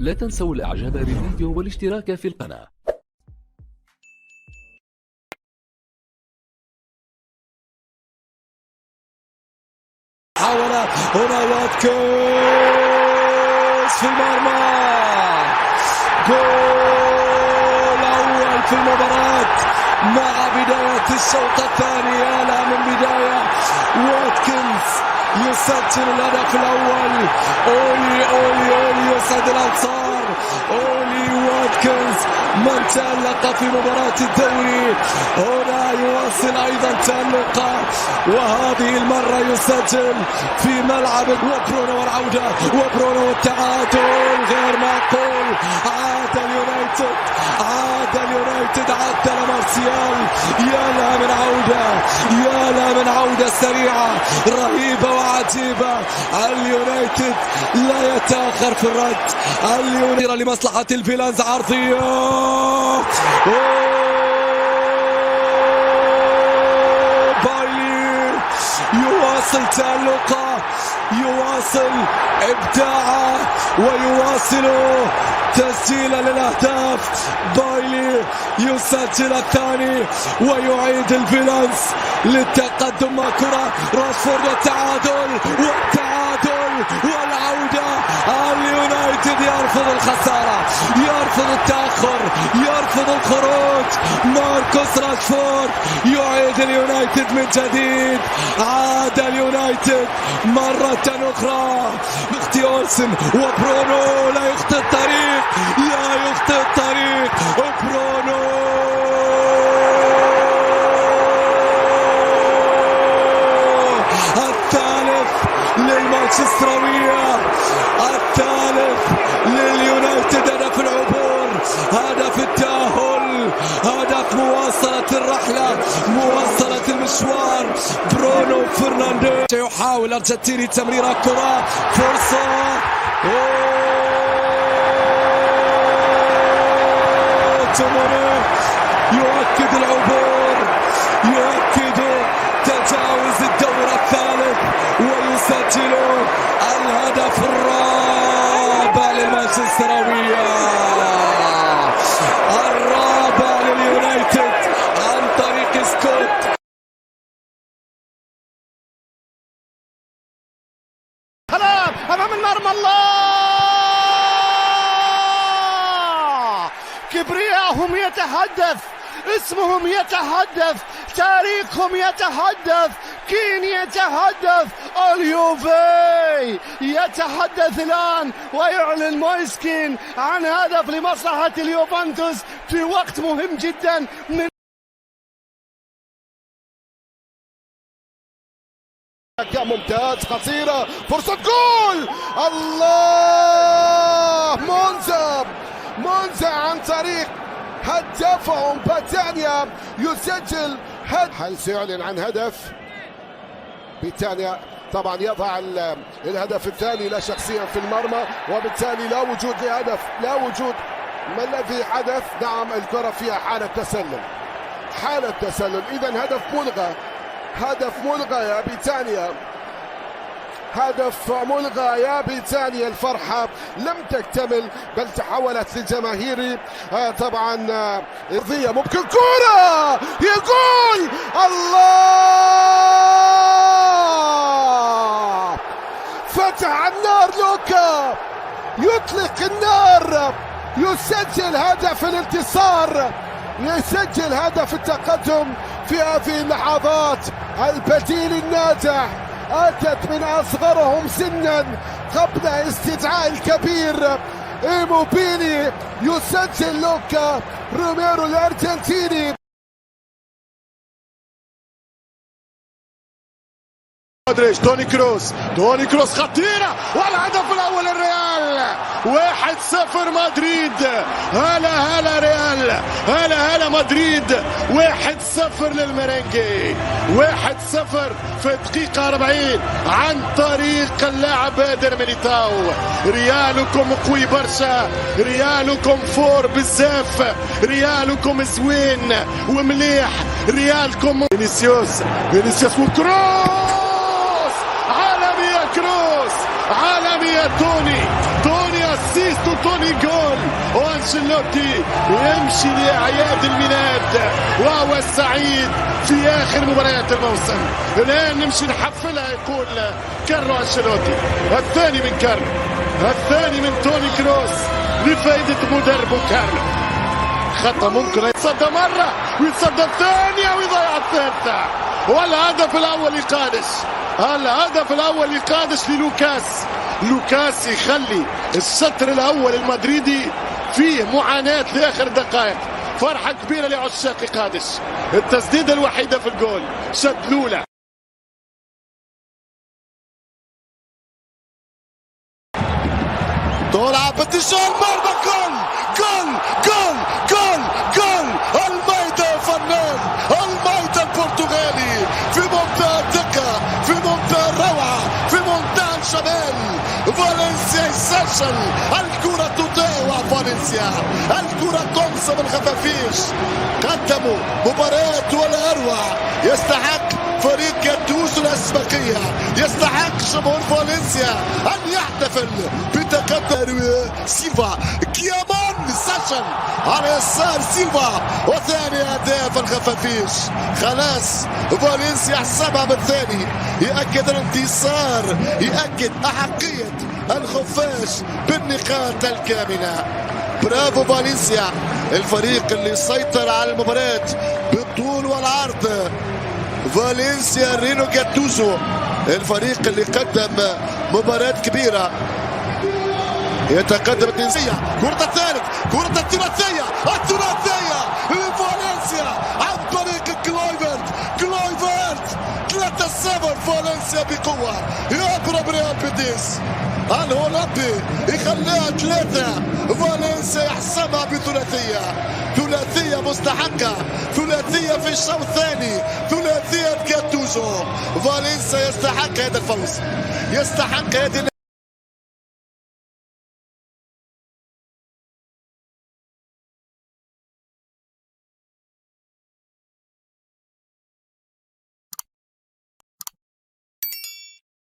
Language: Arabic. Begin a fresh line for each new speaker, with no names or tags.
لا تنسوا الاعجاب بالفيديو والاشتراك في القناة.
حاول هنا واتكنز في المرمى، جول أول في المباراة مع بداية الشوط الثاني. يا من بداية واتكنز يسجل الهدف الأول. أولي أولي أولي يسعد الأنصار. أولي واتكنز من تألق في مباراة الدوري هنا يواصل أيضا تألقه، وهذه المرة يسجل في ملعب وبرونو والعودة وبرونو والتعادل غير معقول. عاد اليونايتد، عاد اليونايتد، عاد مارسيال. يا لا من عودة، يا لا من عودة سريعة رهيبة وعجيبة. اليونايتد لا يتأخر في الرد. اليونايتد لمصلحة الفيلانز عرضية. بايلي يواصل تألقه، يواصل إبداعه، ويواصل تسجيلا للأهداف. بايلي يسجل الثاني ويعيد الفيلانز للتقدم مع كرة راشفورد والتعادل والعودة. اليونايتد يرفض الخسارة، يرفض التأخر، يرفض الخروج. ماركوس راشفورد يعيد اليونايتد من جديد. عاد اليونايتد مرة أخرى. اختي أولسن وبرونو لا يخطئ الطريق، لا يخطئ الطريق. برونو الثالث للمانشستراوية، الثالث لليونايتد. هدف العبور، هدف التأهل، هدف مواصلة الرحلة، مواصلة المشوار. برونو فرنانديز يحاول أرجنتيني تمريرة كرة، فرصة. توموني يؤكد العبور، يؤكد تجاوز الدور الثالث ويسجل الهدف الرابع للمانشستراوية، الرابع لليونايتد عن طريق سكوت.
خلاص امام المرمى، الله! كبرياءهم يتحدث، اسمهم يتحدث، تاريخهم يتحدث، كين يتحدث، اليوفي يتحدث الآن ويعلن مويسكين عن هدف لمصلحة اليوفنتوس في وقت مهم جدا من
ممتاز، قصيرة، فرصة جول. الله! مونزا عن طريق هدفهم باتانيا يسجل هدف. هل سيعلن عن هدف؟ باتانيا طبعا يضع الهدف الثاني لا شخصيا في المرمى، وبالتالي لا وجود لهدف، لا وجود. ما الذي حدث؟ نعم، الكرة فيها حالة تسلل، حالة تسلل. إذا هدف ملغى، هدف ملغى يا بيتانيا، هدف ملغى يا بيتانيا. الفرحة لم تكتمل بل تحولت للجماهير طبعا ارضية. ممكن كرة، هي جول. الله! فتح النار لوكا، يطلق النار، يسجل هدف الانتصار، يسجل هدف التقدم في هذه اللحظات. البديل الناجح أتت من أصغرهم سنا قبل استدعاء الكبير. إيموبيلي يسجل لوكا، روميرو الأرجنتيني.
توني كروس خطيرة، والهدف الأول الريال. 1-0 مدريد. هلا ريال، هلا مدريد. 1-0 للميرينجي، 1-0 في الدقيقة 40 عن طريق اللاعب إيدر ميليتاو. ريالكم قوي برشا، ريالكم فور بزاف، ريالكم زوين ومليح، ريالكم. فينيسيوس وكروس، عالمية كروس، عالمية توني اسيست وتوني جول، وانشيلوتي يمشي لأعياد الميلاد وهو السعيد في آخر مباريات الموسم. الآن نمشي نحفلها يقول كارلو أنشيلوتي. الثاني من كارلو، الثاني من توني كروس لفائدة مدربه كارلو. خطأ ممكن يتصدى مرة ويتصدى الثانية ويضيع الثالثة. والهدف الأول لقادش، الهدف الأول لقادش للوكاس. لوكاس يخلي الشطر الأول المدريدي فيه معاناة لآخر دقائق. فرحة كبيرة لعشاق قادش. التسديدة الوحيدة في الجول، شد لولا.
طلع باتيشون مرمى، جول جول جول جول جول. الميدان فنان، الميدان البرتغالي في منتهى الدقة، في منتهى الروعة، في منتهى الجمال. فالنسيا يسجل، الكرة تضيع فالنسيا، الكرة تنصب الخفافيش. قدموا مباراة ولا أروع. يستحق فريق جاتوزو الأسبقية، يستحق جمهور فالنسيا أن يحتفل بتقدم سيلفا. كيامان سجل على يسار سيلفا، وثاني أهداف الخفافيش. خلاص فالنسيا حسبها بالثاني، يأكد الانتصار، يأكد أحقية الخفاش بالنقاط الكاملة. برافو فالنسيا، الفريق اللي سيطر على المباراة بالطول والعرض. فالنسيا رينو جاتوزو الفريق اللي قدم مباراة كبيرة. يتقدم التنسية، كرة الثالث، كرة الثلاثية، الثلاثية لفالنسيا عن طريق كلويفرت. كلويفرت 3-0. فالنسيا بقوة، يقرب ريال بيتيس الهولندي يخليها 3. فالنسيا يحسمها بثلاثية، ثلاثية مستحقة، ثلاثية في الشوط الثاني، ثلاثية جاتوزو. فالنسيا يستحق هذا الفوز، يستحق هذه